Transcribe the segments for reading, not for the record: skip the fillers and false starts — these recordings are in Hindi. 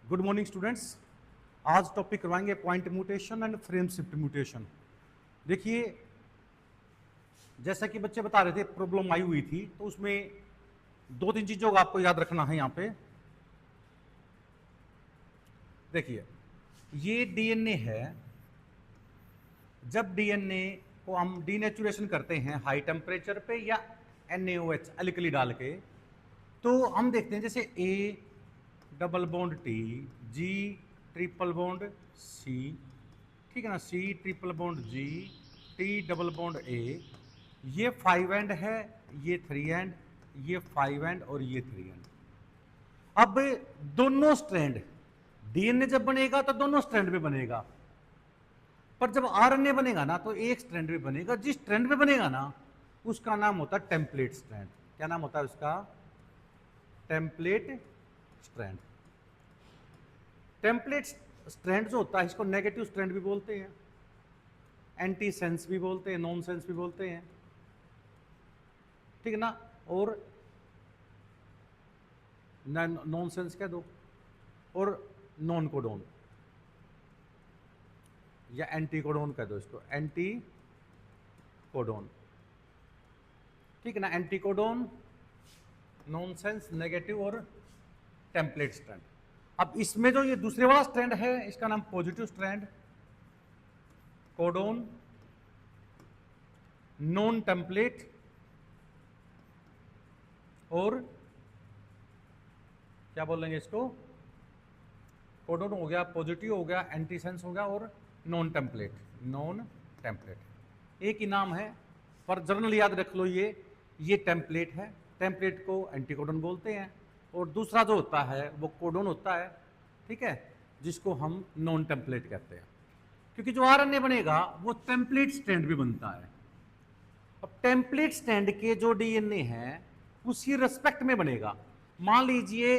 Good morning students. आज टॉपिक करवाएंगे point mutation and frame shift mutation. देखिए, जैसा कि बच्चे बता रहे थे प्रॉब्लम आई हुई थी, तो उसमें दो तीन चीजों का आपको याद रखना है। यहाँ पे देखिए, ये डीएनए है। जब डीएनए को हम डीनेचुरेशन करते हैं हाई टेम्परेचर पे या NaOH अल्कली डाल के, तो हम देखते हैं जैसे A double bond T, G triple bond C, ठीक है ना, C triple bond G, T double bond A, ये 5 एंड है, ये 3 एंड, ये 5 एंड और ये 3 एंड। अब दोनों स्ट्रैंड डीएनए जब बनेगा तो दोनों स्ट्रैंड में बनेगा, पर जब आरएनए बनेगा ना तो एक स्ट्रैंड में बनेगा। जिस स्ट्रैंड में बनेगा ना उसका नाम होता है टेम्पलेट स्ट्रैंड। क्या नाम होता है उसका? Template strand. टेम्पलेट स्ट्रैंड जो होता है इसको नेगेटिव स्ट्रैंड भी बोलते हैं, एंटी सेंस भी बोलते हैं, नॉन सेंस भी बोलते हैं, ठीक है ना। और नॉन सेंस कह दो, और नॉन कोडोन या एंटी कोडोन कह दो इसको, एंटी कोडोन, ठीक है ना। एंटी कोडोन, नॉनसेंस, नेगेटिव और टेम्पलेट स्ट्रैंड। अब इसमें जो ये दूसरे वाला स्ट्रैंड है इसका नाम positive strand, codon, non template और क्या बोलेंगे इसको? कोडोन हो गया, पॉजिटिव हो गया, एंटीसेंस हो गया और नॉन टेम्पलेट। नॉन टेम्पलेट एक ही नाम है, पर जर्नल याद रख लो। ये टेम्पलेट है, टेम्पलेट को एंटीकोडोन बोलते हैं, और दूसरा जो होता है वो कोडोन होता है, ठीक है, जिसको हम नॉन टेम्पलेट कहते हैं। क्योंकि जो आरएनए बनेगा वो टेम्पलेट स्ट्रैंड भी बनता है। अब टेम्पलेट स्ट्रैंड के जो डीएनए है उसी रेस्पेक्ट में बनेगा। मान लीजिए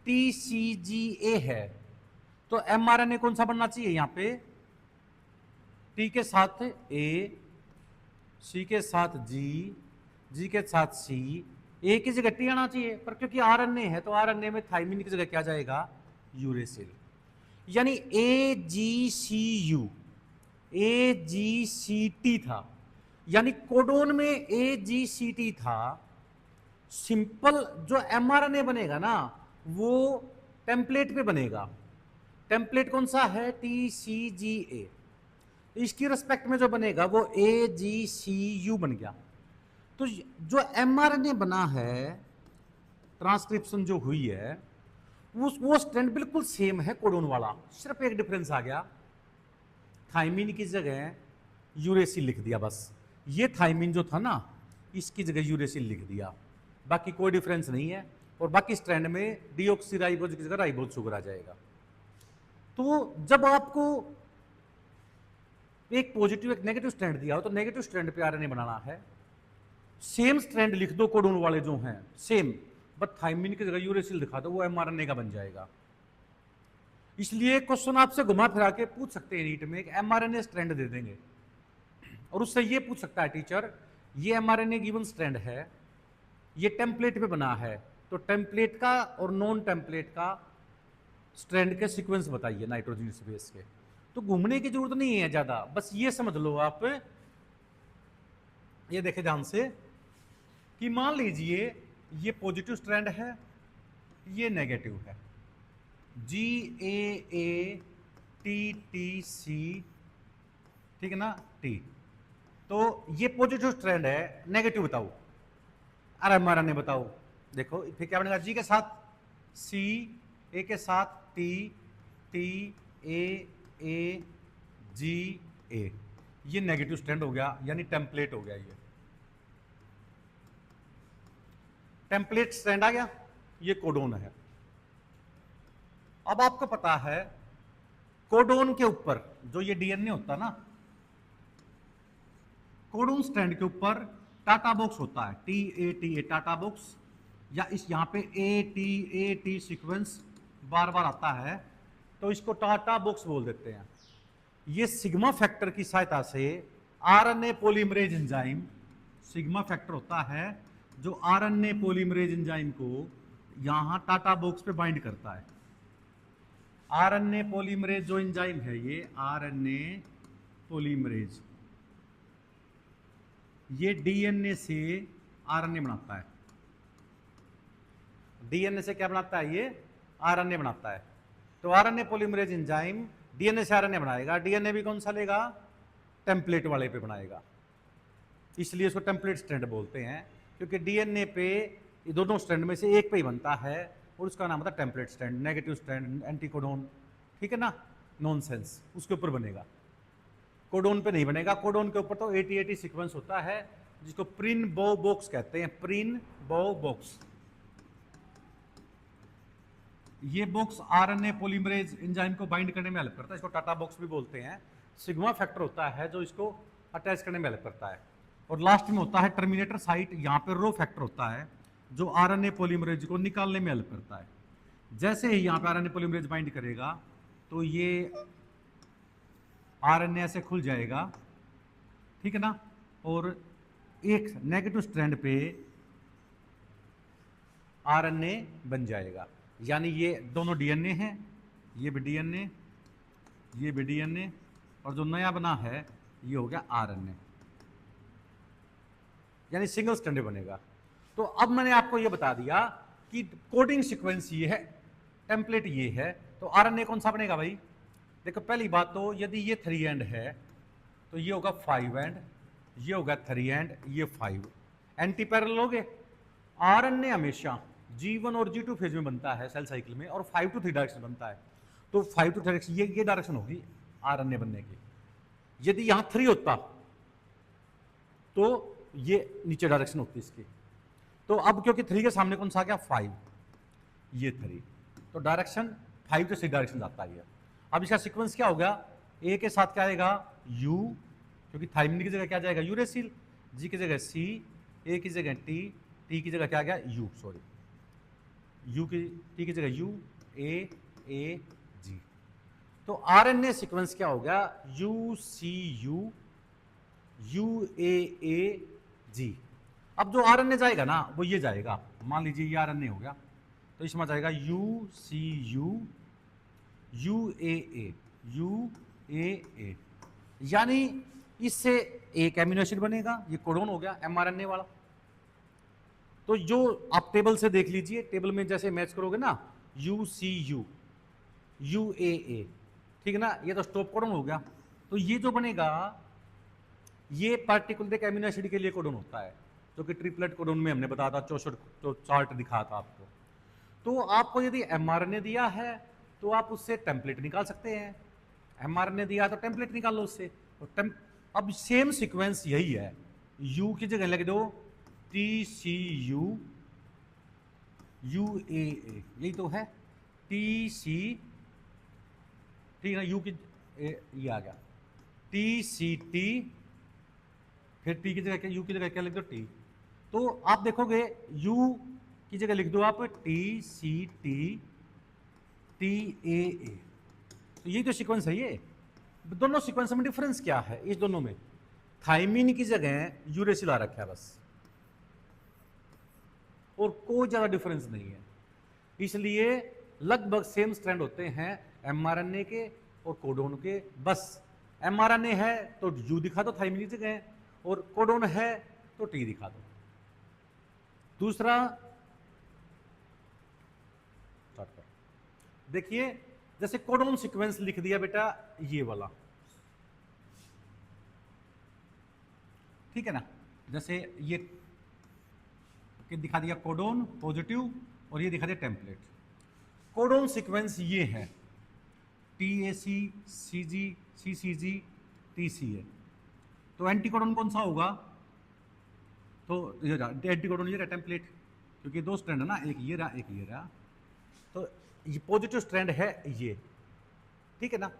TCGA है, तो mRNA कौन सा बनना चाहिए? यहां पे T के साथ A, C के साथ G के साथ C, A की जगह T आना चाहिए, पर क्योंकि आरएनए है तो आरएनए में थाइमिन की जगह क्या जाएगा? यूरेसिल। यानी AGCT था, यानी कोडोन में AGCT था। सिंपल जो mRNA बनेगा ना वो टेम्पलेट पे बनेगा। टेम्पलेट कौन सा है? TCGA। इसकी रिस्पेक्ट में जो बनेगा वो AGCU बन गया। तो जो mRNA बना है, ट्रांसक्रिप्शन जो हुई है, वो स्ट्रैंड बिल्कुल सेम है कोडोन वाला, सिर्फ एक डिफरेंस आ गया, थाइमिन की जगह यूरेसिल लिख दिया। बस ये थाइमिन जो था ना इसकी जगह यूरेसिल लिख दिया, बाकी कोई डिफरेंस नहीं है। और बाकी स्ट्रैंड में डीऑक्सीराइबोज की जगह राइबोज शुगर आ जाएगा। तो जब आपको एक पॉजिटिव एक नेगेटिव स्ट्रैंड दिया हो तो नेगेटिव स्ट्रैंड पे आरएनए बनाना है। सेम स्ट्रैंड लिख दो कोडोन वाले जो हैं सेम, बट थाइमिन की जगह यूरेसिल दिखा दो, वो mRNA का बन जाएगा। इसलिए क्वेश्चन आपसे घुमा फिरा के पूछ सकते हैं नीट में, एक mRNA स्ट्रैंड दे देंगे और उससे ये पूछ सकता है टीचर, ये mRNA गिवन स्ट्रैंड है, ये टेम्पलेट पे बना है, तो टेम्पलेट का और नॉन टेम्पलेट का स्ट्रैंड के सीक्वेंस बताइए नाइट्रोजन बेस के। तो घूमने की जरूरत नहीं है ज्यादा, बस ये समझ लो आप। ये देखे ध्यान से कि मान लीजिए ये पॉजिटिव स्ट्रैंड है, ये नेगेटिव है, GAATTC, ठीक है ना, T। तो ये पॉजिटिव स्ट्रैंड है, नेगेटिव बताओ, अरे mRNA बताओ। देखो फिर क्या बनेगा? G के साथ C, A के साथ T, T A A G A, ये नेगेटिव स्ट्रैंड हो गया, यानी टेम्पलेट हो गया। ये टेम्पलेट स्ट्रैंड आ गया, ये कोडोन है। अब आपको पता है कोडोन के ऊपर जो ये डीएनए होता है ना, कोडोन स्ट्रैंड के ऊपर टाटा बॉक्स होता है, TATA टाटा बॉक्स, या इस यहां पे AT सीक्वेंस बार बार आता है तो इसको टाटा बॉक्स बोल देते हैं। ये सिग्मा फैक्टर की सहायता से RNA polymerase enzyme, sigma factor होता है जो आरएनए पॉलीमरेज एंजाइम को यहां टाटा बॉक्स पे बाइंड करता है। आरएनए पॉलीमरेज जो एंजाइम है, ये आरएनए पॉलीमरेज, ये डीएनए से आरएनए बनाता है। डीएनए से क्या बनाता है? ये आरएनए बनाता है। तो आरएनए पॉलीमरेज एंजाइम डीएनए से आरएनए बनाएगा। डीएनए भी कौन सा लेगा? टेम्पलेट वाले पे बनाएगा, इसलिए इसको टेम्पलेट स्ट्रैंड बोलते हैं, क्योंकि डीएनए पे ये दोनों स्ट्रैंड में से एक पे ही बनता है और उसका नाम होता है template strand, negative strand, anticodon, ठीक है ना, नॉनसेंस, उसके ऊपर बनेगा, कोडोन पे नहीं बनेगा। कोडोन के ऊपर तो 80-80 सीक्वेंस होता है, जिसको प्रिन बो बॉक्स कहते हैं, प्रिन बो बॉक्स। ये बॉक्स आरएनए पॉलीमरेज एंजाइम को बाइंड करने में हेल्प करता है, इसको टाटा बॉक्स भी बोलते हैं। सिग्मा फैक्टर होता है जो इसको अटैच करने में हेल्प करता है, और लास्ट में होता है टर्मिनेटर साइट, यहाँ पे रो फैक्टर होता है जो आरएनए पॉलीमरेज को निकालने में हेल्प करता है। जैसे ही यहाँ पे आरएनए पॉलीमरेज बाइंड करेगा तो ये आरएनए ऐसे खुल जाएगा, ठीक है ना, और एक नेगेटिव स्ट्रैंड पे आरएनए बन जाएगा। यानी ये दोनों डीएनए हैं, ये भी डीएनए, ये भी डीएनए, और जो नया बना है ये हो गया आरएनए, यानी सिंगल स्ट्रैंड बनेगा। तो अब मैंने आपको ये बता दिया कि कोडिंग सीक्वेंस ये है, टेम्पलेट ये है, तो आरएनए कौन सा बनेगा भाई? देखो पहली बात तो यदि ये 3 एंड है तो ये होगा 5 एंड, ये होगा 3 एंड, ये 5 एंटी पैरेलल हो गए। आरएनए हमेशा G1 और G2 फेज में बनता है सेल साइकिल में, और 5 to 3 डायरेक्शन बनता है। तो 5 to 3 डायरेक्शन, ये डायरेक्शन होगी आरएनए बनने की। यदि यहां 3 होता तो ये नीचे डायरेक्शन होती इसकी। तो अब क्योंकि 3 के सामने कौन सा आ गया? 5, ये 3, तो डायरेक्शन 5 to 6 डायरेक्शन जाता है। अब इसका सीक्वेंस क्या हो गया? ए के साथ क्या आएगा? यू, क्योंकि थाइमिन की जगह क्या जाएगा? यूरेसिल, जी की जगह सी, ए की जगह टी, टी की जगह क्या गया? यू, सॉरी, यू की, टी की जगह यू, ए जी। तो आरएनए सीक्वेंस क्या हो गया? You see you, U A जी। अब जो आरएनए जाएगा ना वो ये जाएगा, मान लीजिए ये आरएनए हो गया, तो इसमें जाएगा you see you, U A, यानी इससे एक एमिनो एसिड बनेगा, ये कोडोन हो गया एमआरएनए वाला। तो जो आप टेबल से देख लीजिए, टेबल में जैसे मैच करोगे ना, you see you, U A, ठीक है ना, ये तो स्टॉप कोडोन हो गया। तो ये जो बनेगा ये पार्टिकुलर एक एमिनो एसिड के लिए कोडोन होता है, जो कि ट्रिपलेट कोडोन में हमने बताया था, 64 जो चार्ट दिखाया था आपको। तो आपको यदि एमआरएनए दिया है तो आप उससे टेम्पलेट निकाल सकते हैं, एमआरएनए दिया तो टेम्पलेट निकाल लो उससे। अब सेम सीक्वेंस यही है, यू की जगह लिख दो T C you, U A, यही तो है, टी सी, ठीक है, यू की ये आ गया, टी सी टी, फिर टी की जगह क्या, यू की जगह क्या लिख दो? टी। तो आप देखोगे यू की जगह लिख दो आप T C T, T A, तो ये जो सीक्वेंस है, ये दोनों सीक्वेंस में डिफरेंस क्या है? इस दोनों में थाइमिन की जगह यूरेसिल आ रखा है बस, और कोई ज्यादा डिफरेंस नहीं है। इसलिए लगभग सेम स्ट्रैंड होते हैं एमआरएनए के और कोडोन के। बस एमआरएनए है तो यू दिखा दो थाइमिन की जगह, और कोडोन है तो टी दिखा दो। दूसरा देखिए, जैसे कोडोन सीक्वेंस लिख दिया बेटा ये वाला, ठीक है ना, जैसे ये दिखा दिया कोडोन पॉजिटिव, और ये दिखा दिया टेम्पलेट। कोडोन सीक्वेंस ये है TAC, CG, CCG, TCA। तो एंटीकोडोन कौन सा होगा? तो एंटीकोडोन ये रहा टेम्पलेट, क्योंकि दो स्ट्रैंड है ना, एक ये रहा एक ये रहा, तो ये पॉजिटिव स्ट्रैंड है ये, ठीक है ना।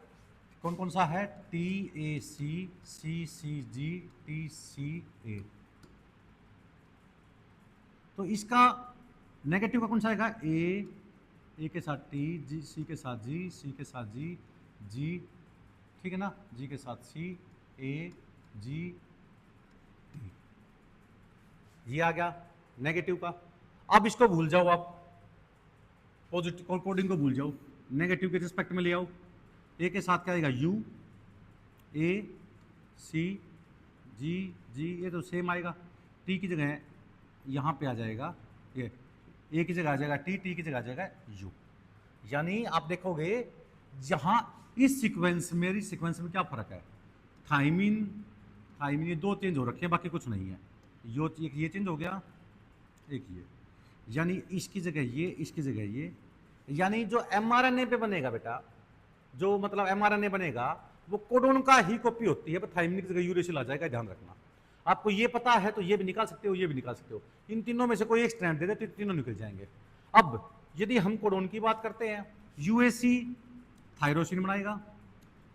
कौन कौन सा है? TAC, CCG, TCA। तो इसका नेगेटिव का कौन सा आएगा? ए के साथ T, जी, सी के साथ G, सी के साथ G, G, ठीक है ना, G के साथ C, A, G, T, ये आ गया नेगेटिव का। अब इसको भूल जाओ आप, पॉजिटिव कोडिंग को भूल जाओ, नेगेटिव के रिस्पेक्ट में ले आओ, ए के साथ क्या आएगा यू, ए सी जी जी, ये तो सेम आएगा। टी की जगह यहाँ पे आ जाएगा ये, ए की जगह आ जाएगा टी, टी की जगह आ जाएगा यू। यानी आप देखोगे जहाँ इस सीक्वेंस में, इस सीक्वेंस में क्या फर्क है, थाइमिन थाइमिन ये दो चेंज हो रखे हैं, बाकी कुछ नहीं है। एक ये चेंज हो गया, एक ये, यानी इसकी जगह ये, इसकी जगह ये। यानी जो एमआरएनए पे बनेगा बेटा, जो मतलब एमआरएनए बनेगा वो कोडोन का ही कॉपी होती है, पर थाइमिन की जगह यूरेसिल आ जाएगा, ध्यान रखना। आपको ये पता है तो ये भी निकाल सकते हो, ये भी निकाल सकते हो। इन तीनों में से कोई एक स्ट्रैंड दे दे तो तीनों निकल जाएंगे। अब यदि हम कोडोन की बात करते हैं, यूएसी थायरोसिन बनाएगा,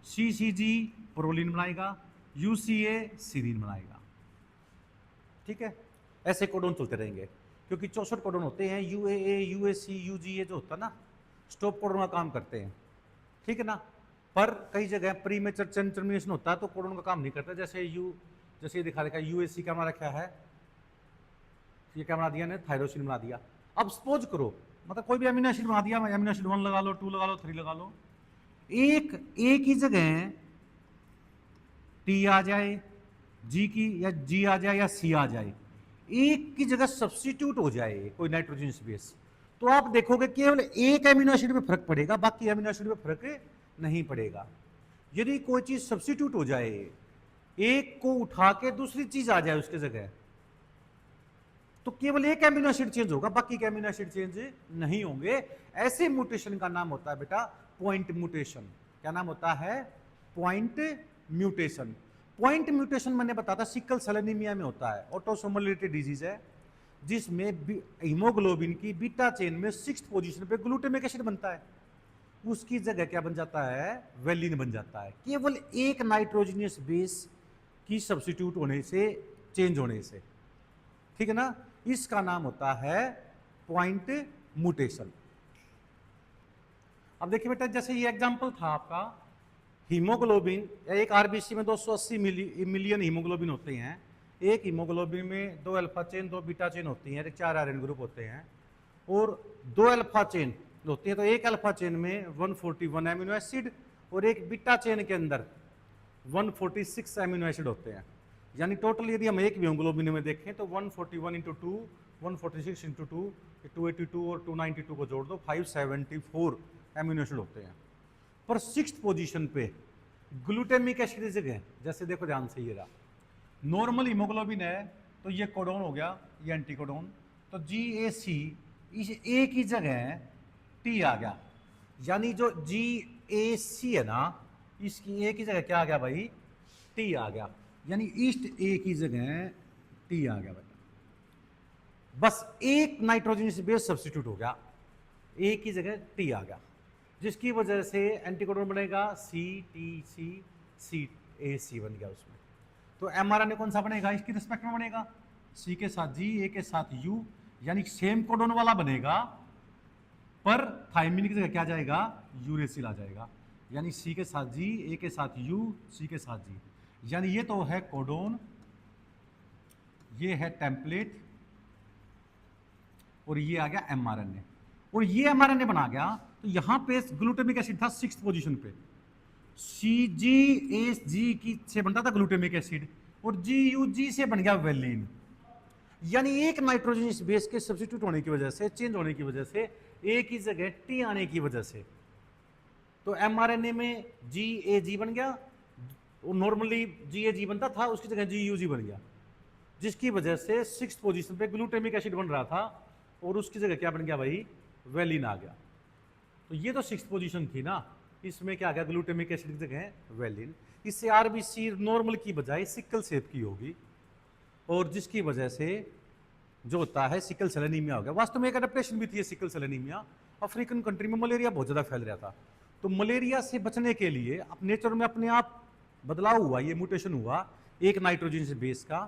सीसीजी प्रोलिन बनाएगा, यूसीए सीरीन बनाएगा। ठीक है, ऐसे कोडोन चलते रहेंगे, क्योंकि 64 कोडोन होते हैं। यूएए, यूएसी, यूजीए जो होता है ना, स्टॉप कोडोन का काम करते हैं, ठीक है ना। पर कई जगह प्रीमेचर चेन टर्मिनेशन होता है तो कोडोन का काम नहीं करता। जैसे जैसे ये दिखा रखा है, यूएसी क्या बना रखा है, ये क्या बना दिया ने, थायरोसिन बना दिया। अब सपोज करो मतलब कोई भी अमीनो एसिड बना दिया, अमीनो एसिड 1 लगा लो, 2 लगा लो, 3 लगा लो, एक ए की जगह टी आ जाए, जी की या जी आ जाए या सी आ जाए, एक की जगह सब्स्टिट्यूट हो जाए कोई नाइट्रोजन बेस, तो आप देखोगे केवल एक अमीनो एसिड में फर्क पड़ेगा, बाकी अमीनो एसिड में फर्क नहीं पड़ेगा। यदि कोई चीज सब्स्टिट्यूट हो जाए, एक को उठा के दूसरी चीज आ जाए उसके जगह, तो केवल एक अमीनो एसिड चेंज होगा, बाकी के अमीनो एसिड चेंज नहीं होंगे। ऐसे म्यूटेशन का नाम होता है बेटा पॉइंट म्यूटेशन। क्या नाम होता है, पॉइंट म्यूटेशन। पॉइंट म्यूटेशन मैंने बताया था सिकल सेल एनीमिया में होता है, ऑटोसोमल रिलेटेड डिजीज है, जिसमें हीमोग्लोबिन की बीटा चेन में 6th पोजीशन पे ग्लूटामिक एसिड बनता है, उसकी जगह क्या बन जाता है, वेलिन बन जाता है, केवल एक नाइट्रोजनियस बेस की सब्स्टिट्यूट होने से, चेंज होने से। ठीक है ना, इसका नाम होता है पॉइंट म्यूटेशन। अब देखिए बेटा, जैसे ये एग्जांपल था आपका, हीमोग्लोबिन, एक आरबीसी में 280 मिलियन हीमोग्लोबिन होते हैं। एक हीमोग्लोबिन में 2 अल्फा चेन, 2 बीटा चेन होती हैं, 4 आयरन ग्रुप होते हैं, और 2 अल्फा चेन होती है। तो एक अल्फा चेन में 141 एमिनो एसिड और एक बीटा चेन के अंदर 146 एमिनो एसिड होते हैं। यानी टोटल यदि हम एक हीमोग्लोबिन में देखें तो 141 इंटू 2, 146 इंटू 2, 282 और 292 को जोड़ दो, 574 एमिनो एसिड होते हैं। पर 6th पोजीशन पे ग्लूटामिक एसिड जगह, जैसे देखो ध्यान से, ये रहा नॉर्मल हीमोग्लोबिन है तो ये कोडोन हो गया, ये एंटीकोडोन, तो GAC इस ए की जगह टी आ गया। यानी जो GAC है ना, इसकी ए की जगह क्या आ गया भाई, टी आ गया। यानी ईस्ट ए की जगह टी आ गया बेटा, बस एक नाइट्रोजन बेस सब्स्टिट्यूट हो गया, ए की जगह टी आ गया, जिसकी वजह से एंटीकोडोन बनेगा CTC बन गया उसमें। तो mRNA कौन सा बनेगा, इसकी रिस्पेक्ट में बनेगा, C के साथ G, A के साथ U, यानी सेम कोडोन वाला बनेगा, पर थाइमिन की जगह क्या जाएगा, यूरेसिल आ जाएगा। यानी C के साथ G, A के साथ U, C के साथ G। यानी ये तो है कोडोन, ये है टेम्पलेट, और ये आ गया mRNA। और ये mRNA बना गया, तो यहां पे ग्लूटामिक एसिड था 6th पोजीशन पे, CGAG की से बनता था ग्लूटामिक एसिड, और GUG से बन गया वेलिन। यानी एक नाइट्रोजन बेस के सब्स्टिट्यूट होने की वजह से, चेंज होने की वजह से, ए की जगह टी आने की वजह से, तो mRNA में GAG बन गया, नॉर्मली GAG बनता था, उसकी जगह GUG बन गया, जिसकी वजह से 6th पोजीशन पे ग्लूटामिक एसिड बन रहा था और उसकी जगह क्या बन गया भाई, वेलिन आ गया। तो ये तो 6th पोजीशन थी ना, इसमें क्या आ गया, ग्लूटामिक एसिड की जगह वेलिन। इससे आरबीसी नॉर्मल की बजाय सिकल सेप की होगी, और जिसकी वजह से जो होता है सिकल सेल एनीमिया हो गया। वास्तव में एक एडेप्टेशन भी थी sickle cell anaemia, African country में मलेरिया बहुत ज़्यादा फैल रहा था, तो मलेरिया से बचने के लिए अब नेचर में अपने आप बदलाव हुआ, ये म्यूटेशन हुआ एक नाइट्रोजन से बेस का,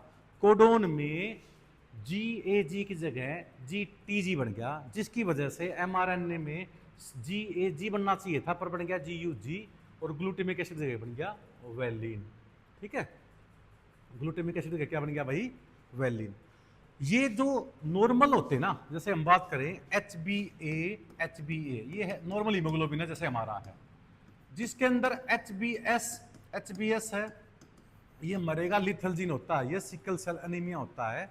कोडोन में GAG की जगह GTG बन गया, जिसकी वजह से mRNA में GAG बनना चाहिए था पर बन गया GUG, और ग्लूटामिक एसिड जगह बन गया वेलिन। ठीक है, ग्लूटामिक एसिड जगह क्या बन गया भाई, वेलिन। ये जो नॉर्मल होते हैं ना, जैसे हम बात करें HbA, ये है नॉर्मल हीमोग्लोबिन है जैसे हमारा है, जिसके अंदर HbS है, ये मरेगा, लिथल जीन होता है, ये सिकल सेल एनीमिया होता है,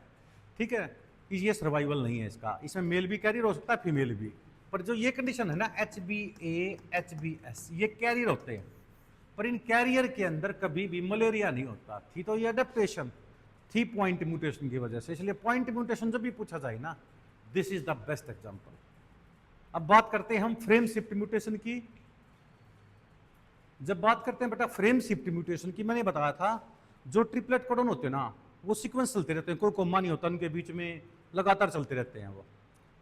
ठीक है, ये सर्वाइवल नहीं है इसका, इसमें मेल भी कैरियर हो सकता है, फीमेल भी, पर जो ये कंडीशन है ना HbA HbS, ये कैरियर होते हैं, पर इन कैरियर के अंदर कभी भी मलेरिया नहीं होता थी, तो ये अडेप्टेशन थी पॉइंट म्यूटेशन की वजह से, इसलिए पॉइंट म्यूटेशन जब भी पूछा जाए ना, this is the best example. अब बात करते हैं हम फ्रेम शिफ्ट म्यूटेशन की। जब बात करते हैं बेटा फ्रेम शिफ्ट म्यूटेशन की, मैंने बताया था जो ट्रिपलेट कोडन होते हैं ना, वो सीक्वेंस चलते रहते हैं, कोई कोमा नहीं होता उनके बीच में, लगातार चलते रहते हैं वो,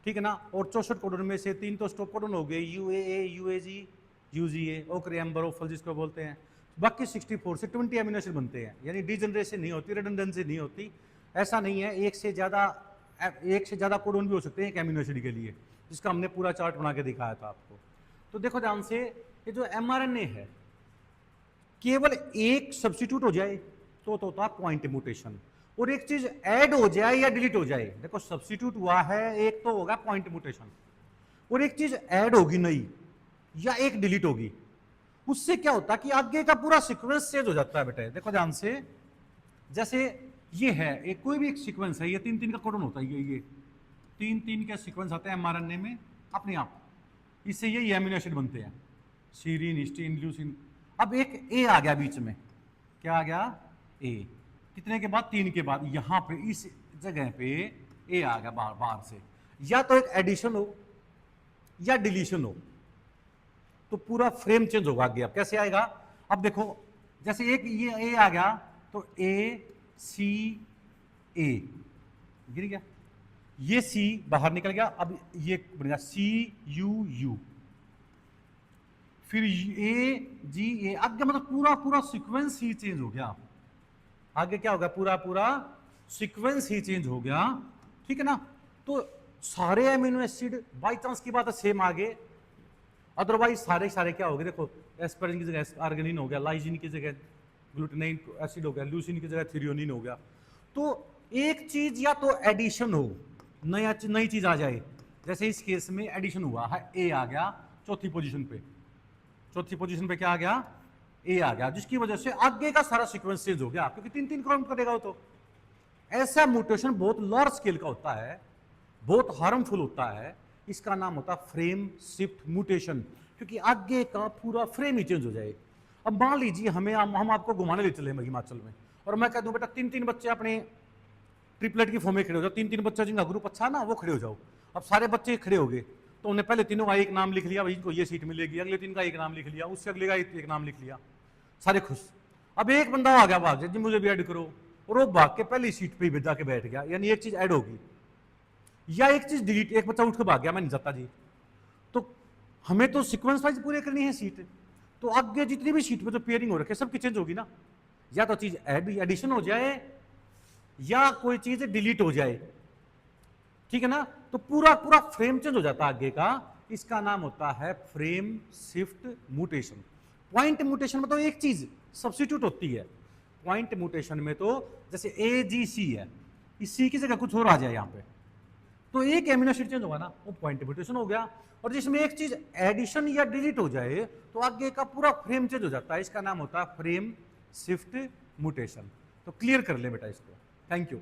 ठीक है ना। और 64 कोडन में से 3 तो स्टॉप कोडन हो गए, UAA, UAG, UGA, ओक्रेम्बरोफल जिसको बोलते हैं, बाकी 64 से 20 एमिनो एसिड बनते हैं, यानी डीजनरेशन नहीं होती, रिडंडेंसी नहीं होती, ऐसा नहीं है, एक से ज़्यादा कोडन भी हो सकते हैं एक एमिनो एसिड के लिए, जिसका हमने पूरा चार्ट बना के दिखाया था आपको। तो देखो ध्यान से, ये जो mRNA है, केवल एक सब्स्टिट्यूट हो जाए तो होता पॉइंट म्यूटेशन, और एक चीज ऐड हो जाए या डिलीट हो जाए, देखो सब्स्टिट्यूट हुआ है एक तो होगा पॉइंट म्यूटेशन, और एक चीज ऐड होगी नहीं या एक डिलीट होगी, उससे क्या होता है कि आगे का पूरा सीक्वेंस चेंज हो जाता है बेटे। देखो ध्यान से, जैसे ये है एक कोई भी एक सीक्वेंस है, ये 3-3 का कोडन होता है, ये 3-3 का सीक्वेंस आता है mRNA में अपने आप, इससे ये एमिनो एसिड बनते हैं, सीरीन, हिस्टीन, ल्यूसीन। अब एक ए आ गया बीच में, क्या आ गया, ए, कितने के बाद, 3 के बाद, यहां पे इस जगह पे ए आ गया बाहर से, या तो एक एडिशन हो या डिलीशन हो, तो पूरा फ्रेम चेंज होगा आगे। अब कैसे आएगा, अब देखो जैसे एक ये ए आ गया तो ACA गिर गया, ये C बाहर निकल गया, अब ये बनेगा CUU, फिर AGA, आगे मतलब पूरा सीक्वेंस ही चेंज हो गया, आगे क्या होगा, पूरा सीक्वेंस ही चेंज हो गया, ठीक है ना। तो सारे एमिनो एसिड बाई चांस की बात है सेम आगे, अदरवाइज सारे क्या हो गए, देखो एस्पेरिन की जगह आर्गिनिन हो गया, लाइजिन की जगह ग्लूटानाइक एसिड हो गया, ल्यूसीन की जगह थ्रियोनिन हो गया। तो एक चीज या तो एडिशन हो, नई चीज आ जाए, जैसे इस केस में एडिशन हुआ है, ए आ गया चौथी पोजीशन पे क्या आ गया, ए आ गया, जिसकी वजह से आगे का सारा सीक्वेंस चेंज हो गया, क्योंकि 3-3 काउंट करेगा। तो ऐसा म्यूटेशन बहुत लार्ज स्केल का होता है, बहुत हार्मफुल होता है, इसका नाम होता है फ्रेम शिफ्ट म्यूटेशन, क्योंकि आगे का पूरा फ्रेम ही चेंज हो जाए। अब मान लीजिए हम आपको घुमाने ले चले हिमाचल में, और मैं कह दूं बेटा 3-3 बच्चे अपने ट्रिपलेट की फॉर्म में खड़े हो जाओ, 3-3 बच्चा जिनका ग्रुप अच्छा ना वो खड़े हो जाओ। अब सारे बच्चे खड़े हो गए, तो उन्हें पहले तीनों का एक नाम लिख लिया, भाई इनको ये सीट मिलेगी, अगले 3 का एक नाम लिख लिया, उससे अगले का एक नाम लिख लिया, सारे खुश। अब एक बंदा आ गया भाग जी मुझे भी ऐड करो, और वो भाग के पहली सीट पे जाके बैठ गया, यानी एक चीज ऐड होगी या एक चीज डिलीट, एक बच्चा उठ के भाग गया, मैं नहीं जाता जी। तो हमें तो सीक्वेंस वाइज पूरे करनी है सीट, तो आगे जितनी भी सीट पे जो पेयरिंग हो रखे सबकी चेंज होगी ना, या तो चीज एडिशन हो जाए या कोई चीज डिलीट हो जाए, ठीक है ना। तो पूरा फ्रेम चेंज हो जाता है आगे का, इसका नाम होता है frame shift mutation. Point mutation में तो एक चीज सब्स्टिट्यूट होती है, पॉइंट म्यूटेशन में तो जैसे AGC है, इस C की जगह कुछ और आ जाए यहाँ पे, तो एक एमिनो एसिड चेंज होगा ना, वो पॉइंट म्यूटेशन हो गया। और जिसमें एक चीज एडिशन या डिलीट हो जाए तो आगे का पूरा फ्रेम चेंज हो जाता है, इसका नाम होता है फ्रेम शिफ्ट म्यूटेशन। तो क्लियर कर ले बेटा इसको, थैंक यू।